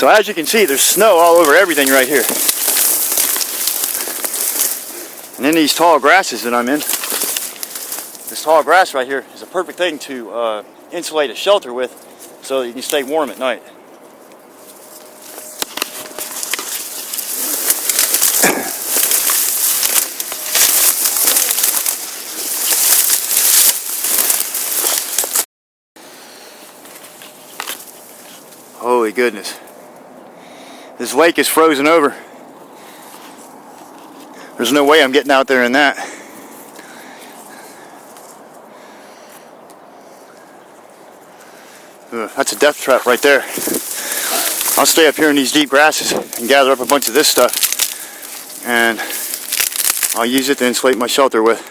So as you can see, there's snow all over everything right here. And in these tall grasses that I'm in, this tall grass right here is a perfect thing to insulate a shelter with so that you can stay warm at night. Holy goodness. This lake is frozen over. There's no way I'm getting out there in that. That's a death trap right there. I'll stay up here in these deep grasses and gather up a bunch of this stuff, and I'll use it to insulate my shelter with.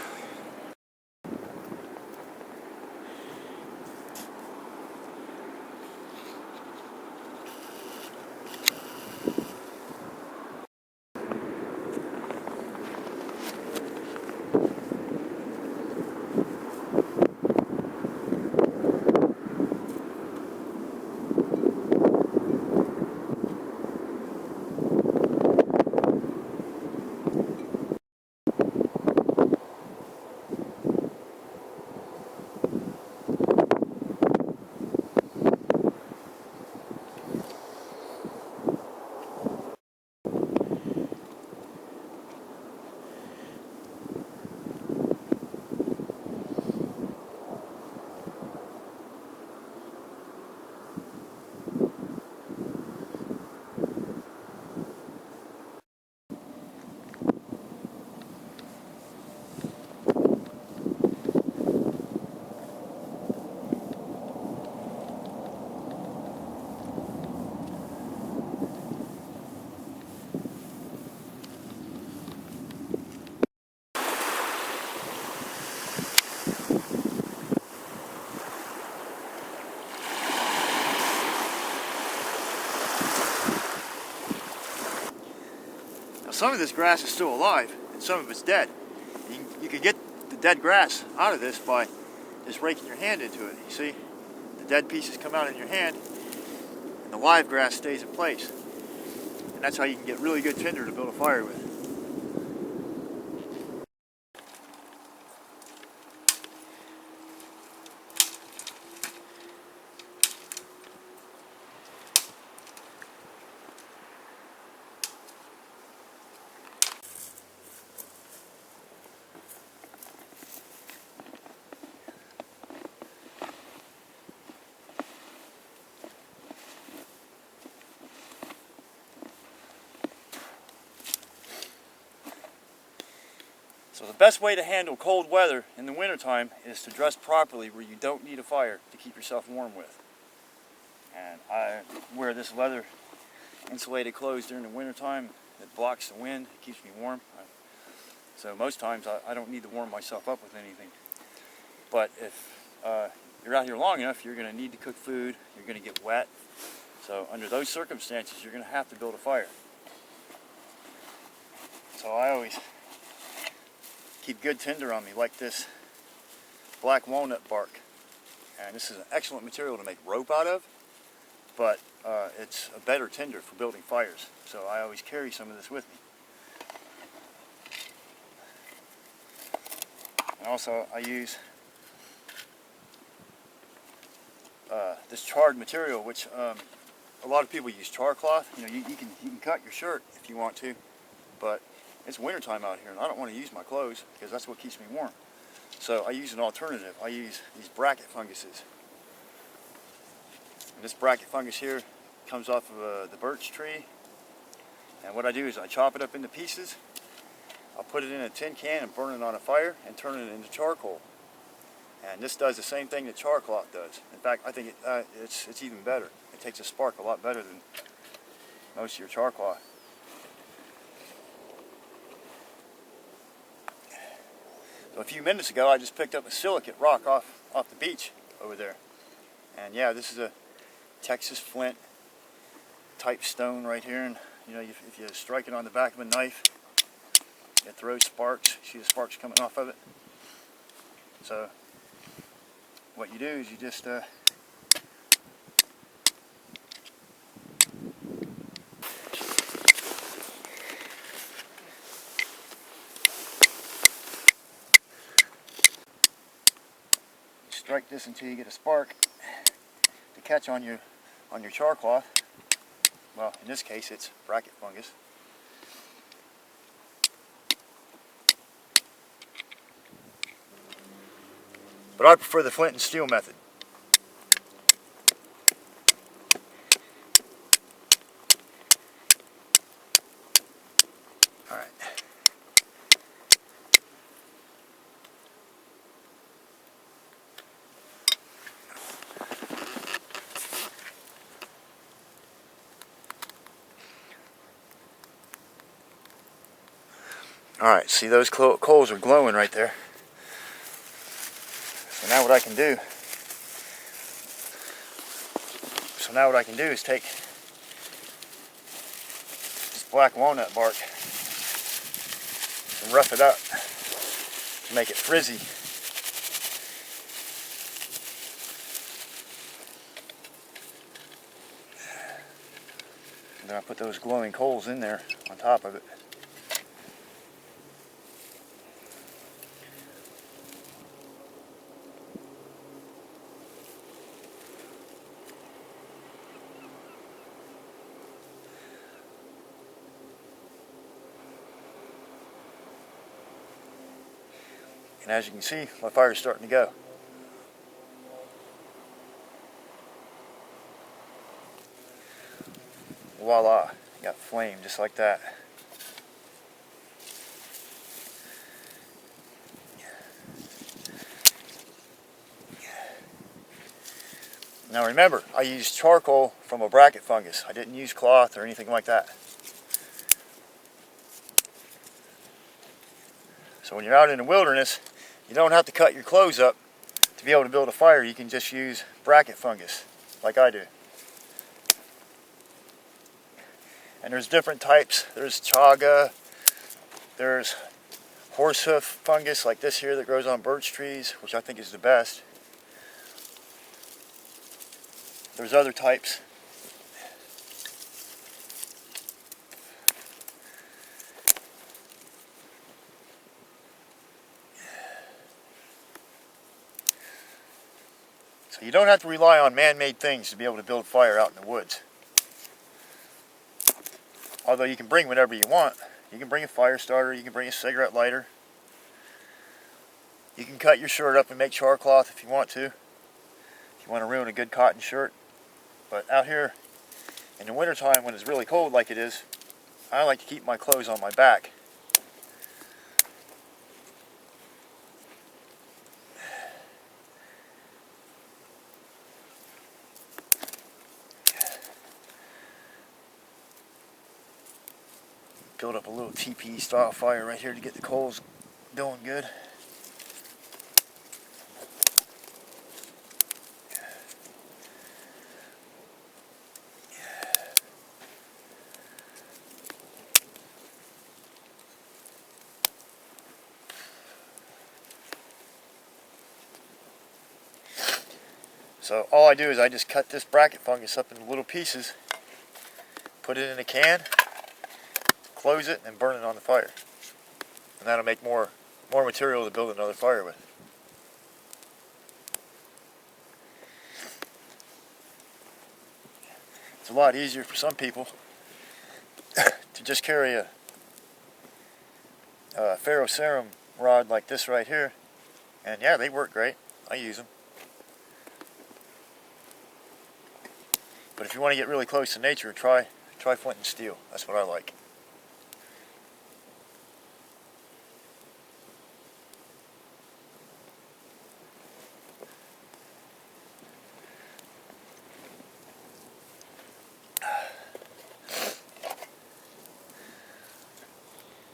Some of this grass is still alive, and some of it's dead. You can get the dead grass out of this by just raking your hand into it. You see, the dead pieces come out in your hand, and the live grass stays in place. And that's how you can get really good tinder to build a fire with. So the best way to handle cold weather in the wintertime is to dress properly where you don't need a fire to keep yourself warm with. And I wear this leather insulated clothes during the wintertime. It blocks the wind, it keeps me warm. So most times I don't need to warm myself up with anything. But if you're out here long enough, you're going to need to cook food, you're going to get wet. So under those circumstances, you're going to have to build a fire. So I always keep good tinder on me, like this black walnut bark. And this is an excellent material to make rope out of, but it's a better tinder for building fires. So I always carry some of this with me. And also I use this charred material, which a lot of people use char cloth. You know, you can cut your shirt if you want to, but it's wintertime out here and I don't want to use my clothes because that's what keeps me warm. So I use an alternative. I use these bracket funguses. And this bracket fungus here comes off of the birch tree. And what I do is I chop it up into pieces. I'll put it in a tin can and burn it on a fire and turn it into charcoal. And this does the same thing that char cloth does. In fact, I think it's even better. It takes a spark a lot better than most of your char cloth. So a few minutes ago, I just picked up a silicate rock off the beach over there. And yeah, this is a Texas flint type stone right here. And you know, if you strike it on the back of a knife, it throws sparks. You see the sparks coming off of it? So what you do is you just strike this until you get a spark to catch on your char cloth. Well, in this case it's bracket fungus. But I prefer the flint and steel method. Alright. Alright, see those coals are glowing right there. So now what I can do is take this black walnut bark and rough it up to make it frizzy. And then I put those glowing coals in there on top of it. And as you can see, my fire's starting to go. Voila, got flame just like that. Now remember, I used charcoal from a bracket fungus. I didn't use cloth or anything like that. So when you're out in the wilderness, you don't have to cut your clothes up to be able to build a fire. You can just use bracket fungus, like I do. And there's different types. There's chaga, there's horsehoof fungus like this here that grows on birch trees, which I think is the best. There's other types. So you don't have to rely on man-made things to be able to build fire out in the woods. Although you can bring whatever you want. You can bring a fire starter, you can bring a cigarette lighter. You can cut your shirt up and make char cloth if you want to. If you want to ruin a good cotton shirt. But out here in the wintertime when it's really cold like it is, I like to keep my clothes on my back. Build up a little teepee style fire right here to get the coals going good. So all I do is I just cut this bracket fungus up into little pieces, put it in a can, close it, and burn it on the fire. And that'll make more material to build another fire with. It's a lot easier for some people to just carry a ferrocerum rod like this right here. And yeah, they work great. I use them. But if you want to get really close to nature, try flint and steel. That's what I like.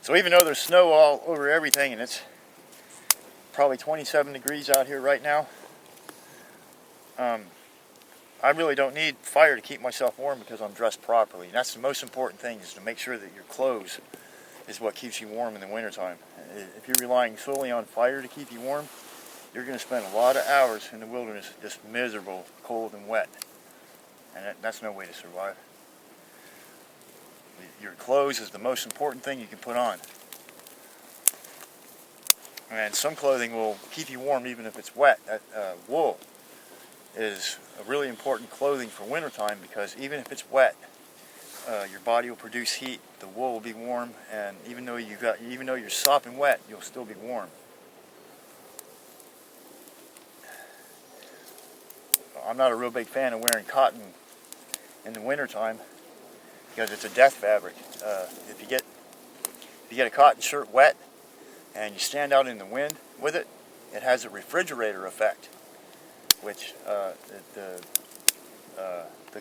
So even though there's snow all over everything and it's probably 27 degrees out here right now, I really don't need fire to keep myself warm because I'm dressed properly. And that's the most important thing, is to make sure that your clothes is what keeps you warm in the wintertime. If you're relying solely on fire to keep you warm, you're going to spend a lot of hours in the wilderness just miserable, cold and wet. And that's no way to survive. Your clothes is the most important thing you can put on. And some clothing will keep you warm even if it's wet. Wool is a really important clothing for wintertime because even if it's wet, your body will produce heat. The wool will be warm, and even though you're sopping wet, you'll still be warm. I'm not a real big fan of wearing cotton in the wintertime because it's a death fabric. If you get a cotton shirt wet and you stand out in the wind with it, it has a refrigerator effect, which the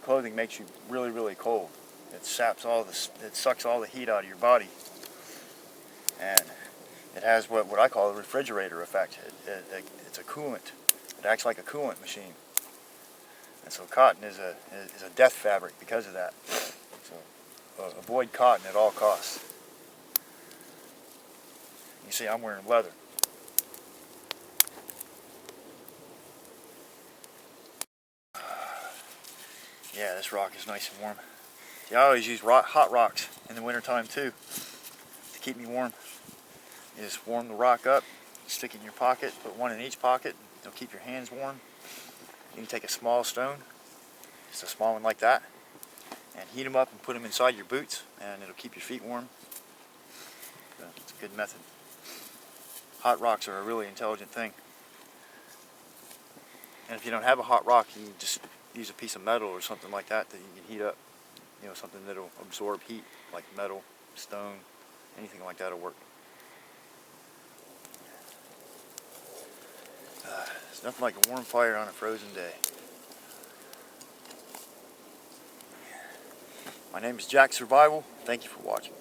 clothing makes you really, really cold. It sucks all the heat out of your body, and it has what I call a refrigerator effect. It's a coolant. It acts like a coolant machine. And so cotton is a death fabric because of that. So avoid cotton at all costs. You see, I'm wearing leather. Yeah, this rock is nice and warm. See, I always use hot rocks in the wintertime too to keep me warm. You just warm the rock up, stick it in your pocket, put one in each pocket. It'll keep your hands warm. You can take a small stone, just a small one like that, and heat them up and put them inside your boots, and it'll keep your feet warm. So it's a good method. Hot rocks are a really intelligent thing. And if you don't have a hot rock, you can just use a piece of metal or something like that that you can heat up. You know, something that'll absorb heat, like metal, stone, anything like that will work. There's nothing like a warm fire on a frozen day. My name is Jack Survival. Thank you for watching.